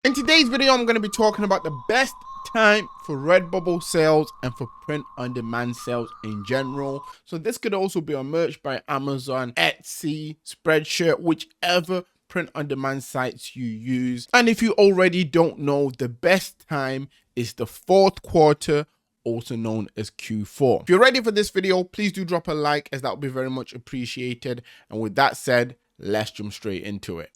In today's video, I'm going to be talking about the best time for Redbubble sales and for print-on-demand sales in general. So this could also be on merch by Amazon, Etsy, Spreadshirt, whichever print-on-demand sites you use. And if you already don't know, the best time is the fourth quarter, also known as Q4. If you're ready for this video, please do drop a like, as that would be very much appreciated. And with that said, let's jump straight into it.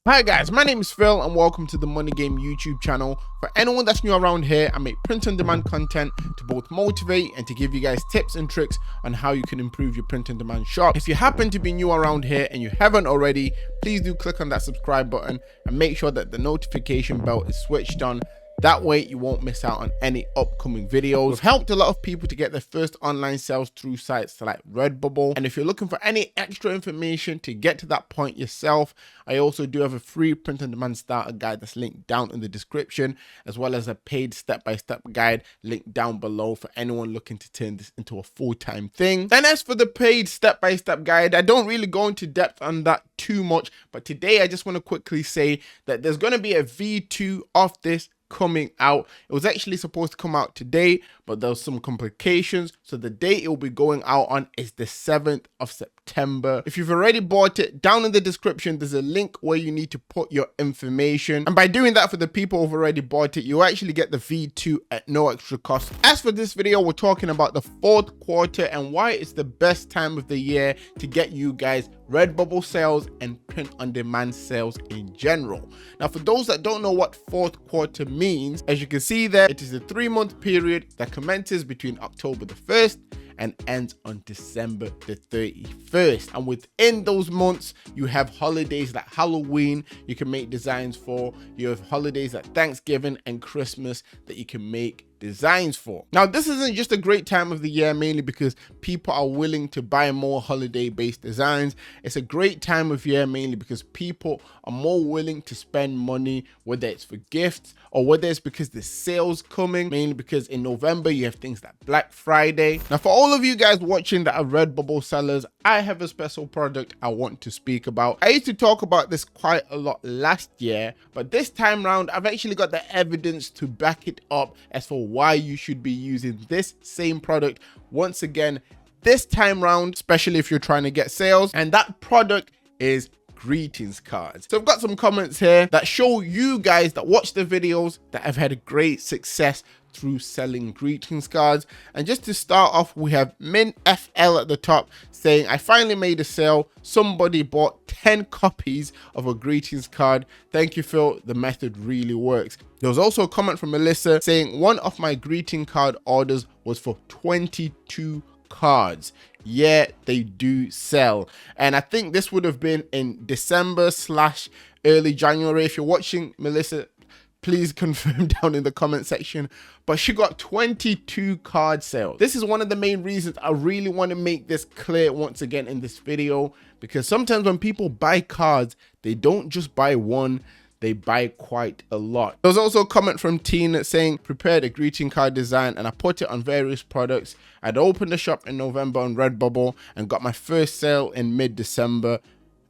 Hi guys, my name is Phil and welcome to the Money Game YouTube channel. For anyone that's new around here, I make print-on-demand content to both motivate and to give you guys tips and tricks on how you can improve your print-on-demand shop. If you happen to be new around here and you haven't already, please do click on that subscribe button and make sure that the notification bell is switched on. That way you won't miss out on any upcoming videos. We've helped a lot of people to get their first online sales through sites like Redbubble. And if you're looking for any extra information to get to that point yourself, I also do have a free print-on-demand starter guide that's linked down in the description, as well as a paid step-by-step guide linked down below for anyone looking to turn this into a full-time thing. And as for the paid step-by-step guide, I don't really go into depth on that too much, but today I just want to quickly say that there's going to be a V2 of this coming out. It was actually supposed to come out today, but there was some complications, so the date it will be going out on is the 7th of September. If you've already bought it, down in the description there's a link where you need to put your information, and by doing that, for the people who've already bought it, you actually get the V2 at no extra cost. As for this video, we're talking about the fourth quarter and why it's the best time of the year to get you guys Redbubble sales and print-on-demand sales in general. Now, for those that don't know what fourth quarter means, as you can see there, it is a 3-month period that commences between October the 1st and ends on December the 31st. And within those months, you have holidays like Halloween you can make designs for. You have holidays like Thanksgiving and Christmas that you can make designs for. Now, this isn't just a great time of the year mainly because people are willing to buy more holiday-based designs. It's a great time of year mainly because people are more willing to spend money, whether it's for gifts or whether it's because the sales coming, mainly because in November you have things like Black Friday. Now, for all of you guys watching that are Redbubble sellers, I have a special product I want to speak about. I used to talk about this quite a lot last year, but this time round I've actually got the evidence to back it up as for why you should be using this same product once again this time round, especially if you're trying to get sales. And that product is greetings cards. So I've got some comments here that show you guys that watch the videos that have had a great success through selling greetings cards. And just to start off, we have Min FL at the top saying, I finally made a sale. Somebody bought 10 copies of a greetings card. Thank you, Phil. The method really works. There was also a comment from Melissa saying, one of my greeting card orders was for 22 cards. Yeah, they do sell. And I think this would have been in December / early January. If you're watching, Melissa, please confirm down in the comment section. But she got 22 card sales. This is one of the main reasons I really want to make this clear once again in this video, because sometimes when people buy cards, they don't just buy one, they buy quite a lot. There was also a comment from Tina saying, prepared a greeting card design and I put it on various products. I'd opened the shop in November on Redbubble and got my first sale in mid-December,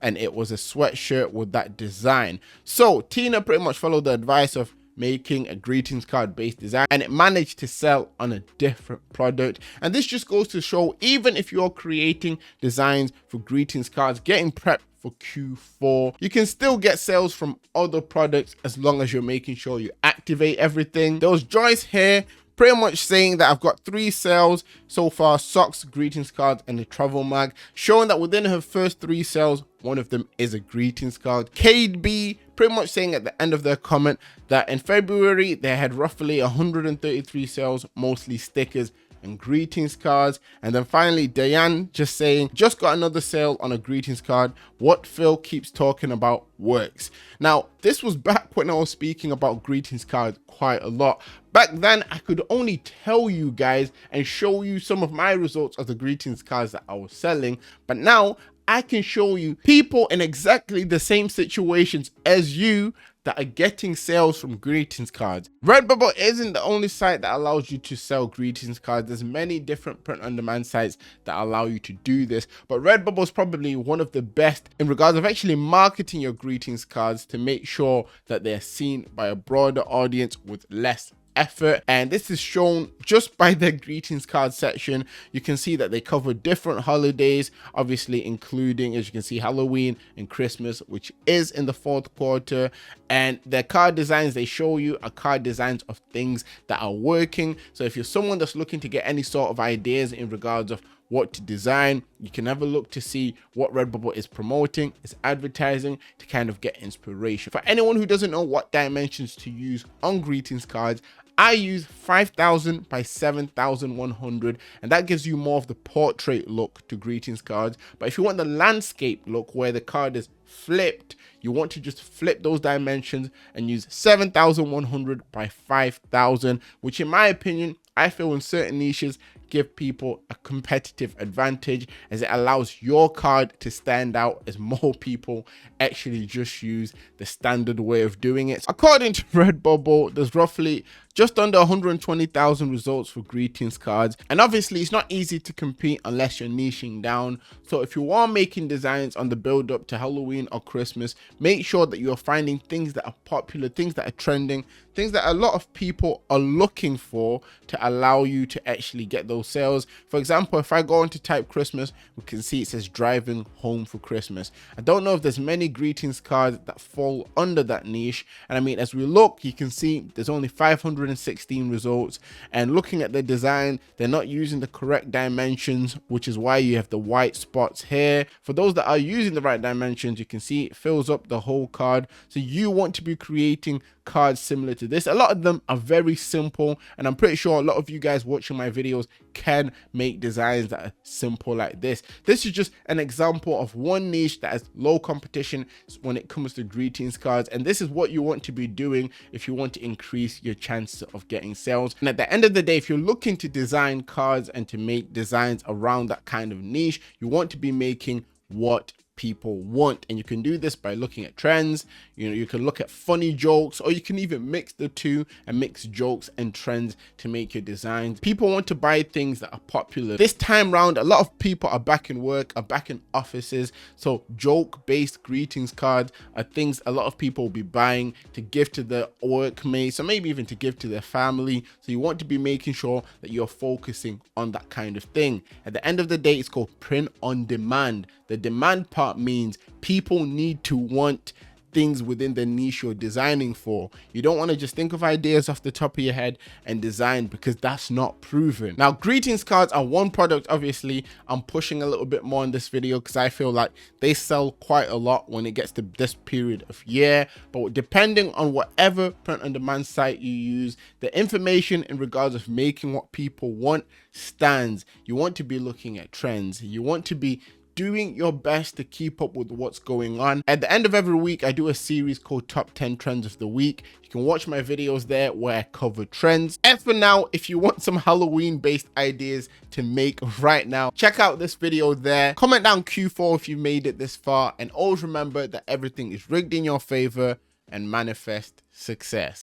and it was a sweatshirt with that design. So Tina pretty much followed the advice of making a greetings card based design, and it managed to sell on a different product. And this just goes to show, even if you're creating designs for greetings cards, getting prepped for Q4, you can still get sales from other products as long as you're making sure you activate everything. There was Joyce here pretty much saying that I've got 3 sales so far: socks, greetings cards, and a travel mag, showing that within her first 3 sales, one of them is a greetings card. Cade B pretty much saying at the end of their comment that in February they had roughly 133 sales, mostly stickers and greetings cards. And then finally Diane just saying, just got another sale on a greetings card. What Phil keeps talking about works. Now, this was back when I was speaking about greetings cards quite a lot. Back then I could only tell you guys and show you some of my results of the greetings cards that I was selling, but now I can show you people in exactly the same situations as you that are getting sales from greetings cards. Redbubble isn't the only site that allows you to sell greetings cards. There's many different print-on-demand sites that allow you to do this, but Redbubble is probably one of the best in regards of actually marketing your greetings cards to make sure that they're seen by a broader audience with less effort. And this is shown just by the greetings card section. You can see that they cover different holidays, obviously including, as you can see, Halloween and Christmas, which is in the fourth quarter. And their card designs they show you are card designs of things that are working. So if you're someone that's looking to get any sort of ideas in regards of what to design, you can have a look to see what Redbubble is promoting, is advertising, to kind of get inspiration. For anyone who doesn't know what dimensions to use on greetings cards, I use 5000 by 7100, and that gives you more of the portrait look to greetings cards. But if you want the landscape look where the card is flipped, you want to just flip those dimensions and use 7100 by 5000, which in my opinion, I feel in certain niches give people a competitive advantage, as it allows your card to stand out as more people actually just use the standard way of doing it. According to Redbubble, there's roughly just under 120,000 results for greetings cards, and obviously it's not easy to compete unless you're niching down. So if you are making designs on the build up to Halloween or Christmas, make sure that you're finding things that are popular, things that are trending, things that a lot of people are looking for to allow you to actually get those sales. For example, if I go into type Christmas, we can see it says driving home for Christmas. I don't know if there's many greetings cards that fall under that niche, and I mean, as we look, you can see there's only 516 results, and looking at the design, they're not using the correct dimensions, which is why you have the white spots here. For those that are using the right dimensions, you can see it fills up the whole card. So you want to be creating cards similar to this. A lot of them are very simple, and I'm pretty sure a lot of you guys watching my videos can make designs that are simple like this. This is just an example of one niche that has low competition when it comes to greetings cards, and this is what you want to be doing if you want to increase your chances of getting sales. And at the end of the day, if you're looking to design cards and to make designs around that kind of niche, you want to be making what people want, and you can do this by looking at trends. You can look at funny jokes, or you can even mix the two and mix jokes and trends to make your designs. People want to buy things that are popular. This time round, a lot of people are back in work, are back in offices, so joke based greetings cards are things a lot of people will be buying to give to their workmates, or maybe even to give to their family. So you want to be making sure that you're focusing on that kind of thing. At the end of the day, it's called print on demand. The demand part means people need to want things within the niche you're designing for. You don't want to just think of ideas off the top of your head and design, because that's not proven. Now, greetings cards are one product, obviously, I'm pushing a little bit more in this video because I feel like they sell quite a lot when it gets to this period of year. But depending on whatever print-on-demand site you use, the information in regards of making what people want stands. You want to be looking at trends. You want to be doing your best to keep up with what's going on. At the end of every week, I do a series called Top 10 Trends of the Week. You can watch my videos there where I cover trends. And for now, if you want some Halloween based ideas to make right now, check out this video there. Comment down Q4 if you made it this far, and always remember that everything is rigged in your favor, and manifest success.